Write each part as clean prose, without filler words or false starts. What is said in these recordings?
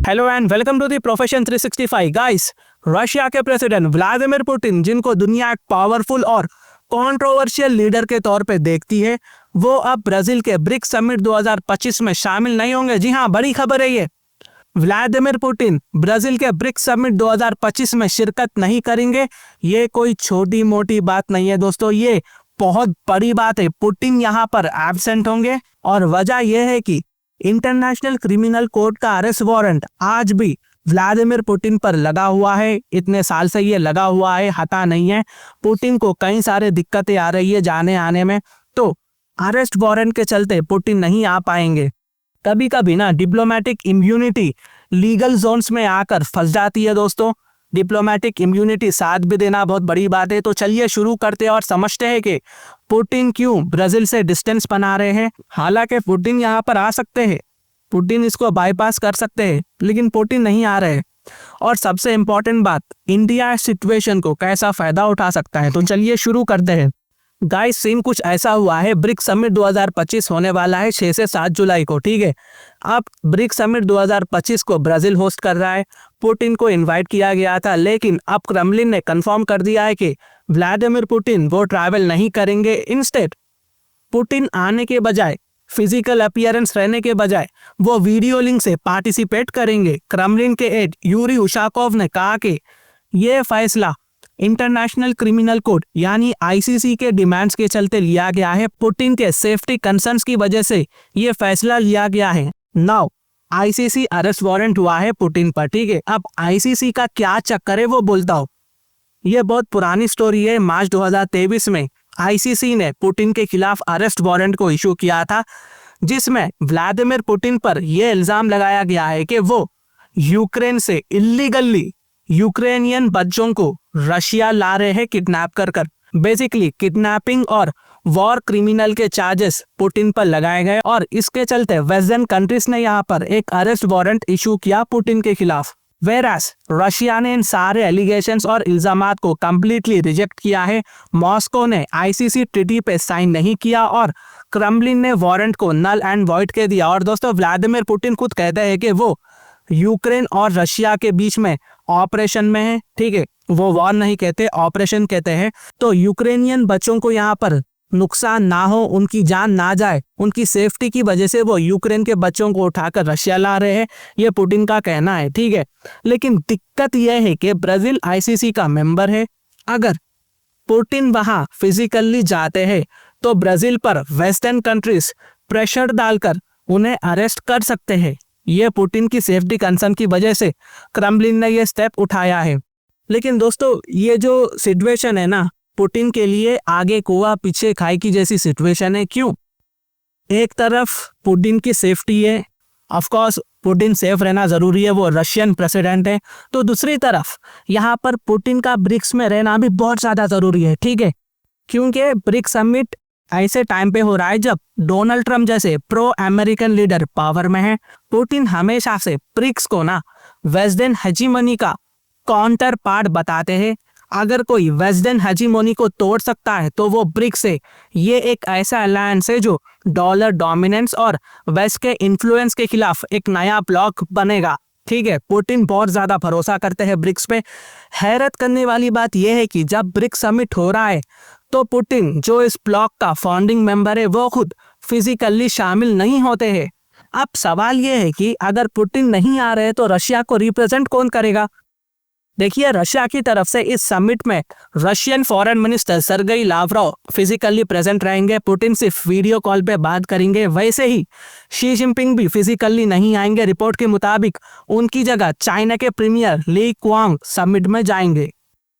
Hello and welcome to the profession 365 guys. Russia के president Vladimir Putin, जिनको दुनिया एक पावरफुल और कंट्रोवर्शियल लीडर के तौर पे देखती है, वो अब ब्राजील के ब्रिक्स समिट 2025 में शामिल नहीं होंगे। जी हाँ, बड़ी खबर है ये। व्लादिमीर पुतिन ब्राजील के ब्रिक्स समिट 2025 में शिरकत नहीं करेंगे। ये कोई छोटी मोटी बात नहीं है दोस्तों, ये बहुत बड़ी बात है। पुतिन यहाँ पर एब्सेंट होंगे और वजह यह है कि इंटरनेशनल क्रिमिनल कोर्ट का अरेस्ट वारंट आज भी व्लादिमीर पुतिन पर लगा हुआ है। इतने साल से ये लगा हुआ है, हटा नहीं है। पुतिन को कई सारे दिक्कतें आ रही है जाने आने में, तो अरेस्ट वारंट के चलते पुतिन नहीं आ पाएंगे। कभी कभी ना डिप्लोमेटिक इम्यूनिटी लीगल जोन्स में आकर फंस जाती है दोस्तों। डिप्लोमेटिक इम्यूनिटी साथ भी देना बहुत बड़ी बात है। तो चलिए शुरू करते हैं और समझते हैं कि पुतिन क्यों ब्राजील से डिस्टेंस बना रहे हैं। हालांकि पुतिन यहाँ पर आ सकते हैं, पुतिन इसको बाईपास कर सकते हैं, लेकिन पुतिन नहीं आ रहे। और सबसे इम्पोर्टेंट बात, इंडिया सिचुएशन को कैसा फायदा उठा सकता है। तो चलिए शुरू करते हैं। गाइस, सीन कुछ ऐसा हुआ है। ब्रिक्स समिट 2025 होने वाला है 6 से 7 जुलाई को, ठीक है। अब ब्रिक्स समिट 2025 को ब्राजील होस्ट कर रहा है। पुतिन को इनवाइट किया गया था, लेकिन अब क्रेमलिन ने कंफर्म कर दिया है कि व्लादिमीर पुतिन वो ट्रैवल नहीं करेंगे। इंस्टेड पुतिन आने के बजाय, फिजिकल अपीयरेंस रहने के बजाय, वो वीडियो लिंक से पार्टिसिपेट करेंगे। क्रेमलिन के एड यूरी उशाकोव ने कहा कि ये फैसला इंटरनेशनल क्रिमिनल कोर्ट यानी आईसीसी के डिमांड्स के चलते लिया गया है। पुतिन के सेफ्टी कंसर्न्स की वजह से ये फैसला लिया गया है। नाउ आईसीसी अरेस्ट वारंट हुआ है पुतिन पर, ठीक है। अब आईसीसी का क्या चक्कर है वो बोलता हूँ। ये बहुत पुरानी स्टोरी है। मार्च 2023 में आईसीसी ने पुतिन के खिलाफ अरेस्ट वारंट को इशू किया था, जिसमें व्लादिमीर पुतिन पर यह इल्जाम लगाया गया है कि वो यूक्रेन से इलीगली यूक्रेनियन बच्चों को रशिया ला रहे हैं किडनैप कर। बेसिकली किडनैपिंग और वॉर क्रिमिनल के चार्जेस पुतिन पर लगाए गए और इसके चलते वेस्टर्न कंट्रीज ने यहाँ पर एक अरेस्ट वारंट इशू किया पुतिन के खिलाफ। वेरास रशिया ने इन सारे एलिगेशंस और इल्जामात को कंप्लीटली रिजेक्ट किया है। मॉस्को ने आईसीसी ट्रीटी पे साइन नहीं किया और क्रेमलिन ने वारंट को नल एंड वॉइड कर दिया। और दोस्तों, व्लादिमीर पुतिन खुद कहते हैं कि वो यूक्रेन और रशिया के बीच में ऑपरेशन में है, ठीक है। वो वॉर नहीं कहते, ऑपरेशन कहते हैं। तो यूक्रेनियन बच्चों को यहाँ पर नुकसान ना हो, उनकी जान ना जाए, उनकी सेफ्टी की वजह से वो यूक्रेन के बच्चों को उठाकर रशिया ला रहे हैं, ये पुतिन का कहना है, ठीक है। लेकिन दिक्कत यह है कि ब्राजील आईसीसी का मेंबर है। अगर पुतिन वहां फिजिकली जाते हैं तो ब्राजील पर वेस्टर्न कंट्रीज प्रेशर डालकर उन्हें अरेस्ट कर सकते हैं। ये पुतिन की सेफ्टी कंसर्न की वजह से क्रेमलिन ने ये स्टेप उठाया है। लेकिन दोस्तों, ये जो सिचुएशन है ना, पुतिन के लिए आगे कुआं पीछे खाई की जैसी सिचुएशन है। क्यों? एक तरफ पुतिन की सेफ्टी है, ऑफ कोर्स पुतिन सेफ रहना जरूरी है, वो रशियन प्रेसिडेंट है। तो दूसरी तरफ यहाँ पर पुतिन का ब्रिक्स में रहना भी बहुत ज्यादा जरूरी है, ठीक है। क्योंकि ब्रिक्स समिट ऐसे टाइम पे हो रहा है जब डोनाल्ड ट्रम्प जैसे प्रो अमेरिकन लीडर पावर में है। पुतिन हमेशा से ब्रिक्स को ना वेस्टर्न हेजीमनी का काउंटर पार्ट बताते हैं। अगर कोई वेस्टर्न हेजीमनी को तोड़ सकता है तो वो ब्रिक्स है। ये एक ऐसा अलायंस है जो डॉलर डोमिनेंस और वेस्ट के इन्फ्लुएंस के खिलाफ एक नया ब्लॉक बनेगा, ठीक है। पुतिन बहुत ज्यादा भरोसा करते हैं ब्रिक्स पे। हैरत करने वाली बात यह है कि जब ब्रिक्स समिट हो रहा है तो पुतिन, जो इस ब्लॉक का फाउंडिंग मेंबर है, वो खुद फिजिकली शामिल नहीं होते हैं। अब सवाल यह है कि अगर पुतिन नहीं आ रहे तो रशिया को रिप्रेजेंट कौन करेगा? देखिए, रशिया की तरफ से इस समिट में Russian foreign minister Sergei Lavrov physically present रहेंगे। पुतिन सिर्फ वीडियो कॉल पे बात करेंगे। वैसे ही शी जिनपिंग भी फिजिकली नहीं आएंगे। रिपोर्ट के मुताबिक उनकी जगह चाइना के प्रीमियर ली क्वांग समिट में जाएंगे।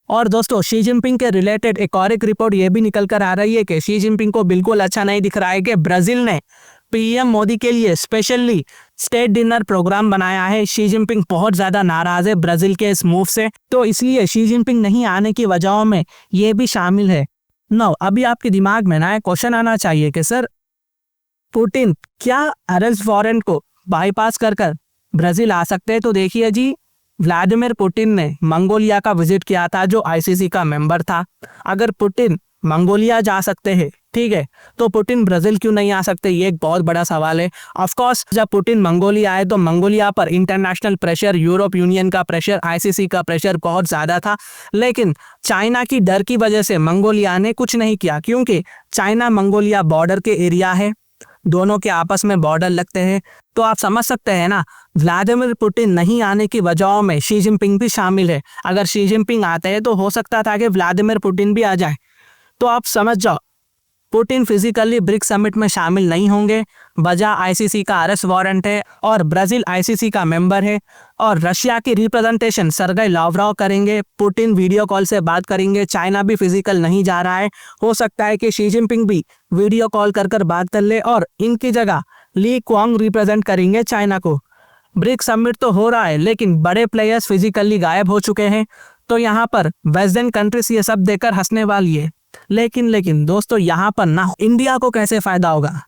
और दोस्तों, शी जिनपिंग के रिलेटेड एक और एक रिपोर्ट ये भी निकल कर आ रही है कि शी जिनपिंग को बिल्कुल अच्छा नहीं दिख रहा है कि ब्राजील ने पीएम मोदी के लिए स्पेशली स्टेट डिनर प्रोग्राम बनाया है। शी जिनपिंग बहुत ज्यादा नाराज है ब्राजील के इस मूव से, तो इसलिए शी जिनपिंग नहीं आने की वजहों में ये भी शामिल है। नो, अभी आपके दिमाग में ना क्वेश्चन आना चाहिए कि सर, पुतिन क्या अरेस्ट वारंट को बाईपास कर ब्राजील आ सकते हैं? तो देखिए जी, व्लादिमीर पुतिन ने मंगोलिया का विजिट किया था, जो आईसीसी का मेंबर था। अगर पुतिन मंगोलिया जा सकते हैं, ठीक है, तो पुतिन ब्राजील क्यों नहीं आ सकते, ये एक बहुत बड़ा सवाल है। ऑफ कोर्स जब पुतिन मंगोलिया आए तो मंगोलिया पर इंटरनेशनल प्रेशर, यूरोप यूनियन का प्रेशर, आईसीसी का प्रेशर बहुत ज़्यादा था, लेकिन चाइना की डर की वजह से मंगोलिया ने कुछ नहीं किया, क्योंकि चाइना मंगोलिया बॉर्डर के एरिया है, दोनों के आपस में बॉर्डर लगते हैं। तो आप समझ सकते हैं ना, व्लादिमीर पुतिन नहीं आने की वजहों में शी जिनपिंग भी शामिल है। अगर शी जिनपिंग आते हैं तो हो सकता था कि व्लादिमीर पुतिन भी आ जाए। तो आप समझ जाओ, पुतिन फिजिकली ब्रिक्स समिट में शामिल नहीं होंगे, वजह आईसीसी का अरेस्ट वारंट है और ब्राजील आईसीसी का मेंबर है, और रशिया की रिप्रेजेंटेशन सर्गेई लावरोव करेंगे, पुतिन वीडियो कॉल से बात करेंगे, चाइना भी फिजिकल नहीं जा रहा है। हो सकता है कि शी जिनपिंग भी वीडियो कॉल कर बात कर ले और इनकी जगह ली क्वांग रिप्रेजेंट करेंगे चाइना को। ब्रिक्स समिट तो हो रहा है लेकिन बड़े प्लेयर्स फिजिकली गायब हो चुके हैं, तो यहाँ पर वेस्टर्न कंट्रीज ये सब देकर हंसने वाली है। लेकिन दोस्तों, यहाँ पर ना इंडिया को कैसे फायदा होगा,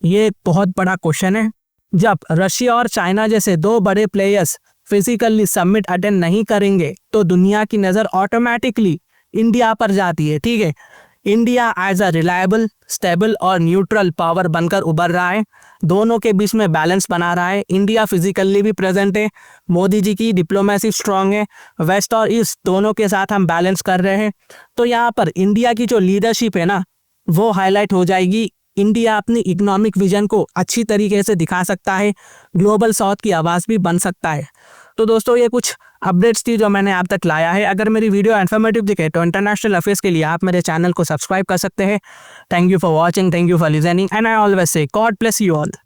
ये एक बहुत बड़ा क्वेश्चन है। जब रशिया और चाइना जैसे दो बड़े प्लेयर्स फिजिकली समिट अटेंड नहीं करेंगे तो दुनिया की नज़र ऑटोमेटिकली इंडिया पर जाती है, ठीक है। India as a reliable, stable और न्यूट्रल पावर बनकर उभर रहा है, दोनों के बीच में बैलेंस बना रहा है। इंडिया फिजिकली भी प्रेजेंट है, मोदी जी की डिप्लोमेसी स्ट्रांग है, वेस्ट और ईस्ट दोनों के साथ हम बैलेंस कर रहे हैं। तो यहाँ पर इंडिया की जो लीडरशिप है ना, वो हाईलाइट हो जाएगी। इंडिया अपनी इकोनॉमिक विजन को अच्छी तरीके से दिखा सकता है, ग्लोबल साउथ की आवाज़ भी बन सकता है। तो दोस्तों, ये कुछ अपडेट्स थी जो मैंने आप तक लाया है। अगर मेरी वीडियो इन्फॉर्मेटिव दिखे तो इंटरनेशनल अफेयर्स के लिए आप मेरे चैनल को सब्सक्राइब कर सकते हैं। Thank you for watching, thank you for listening and I always say God bless you all.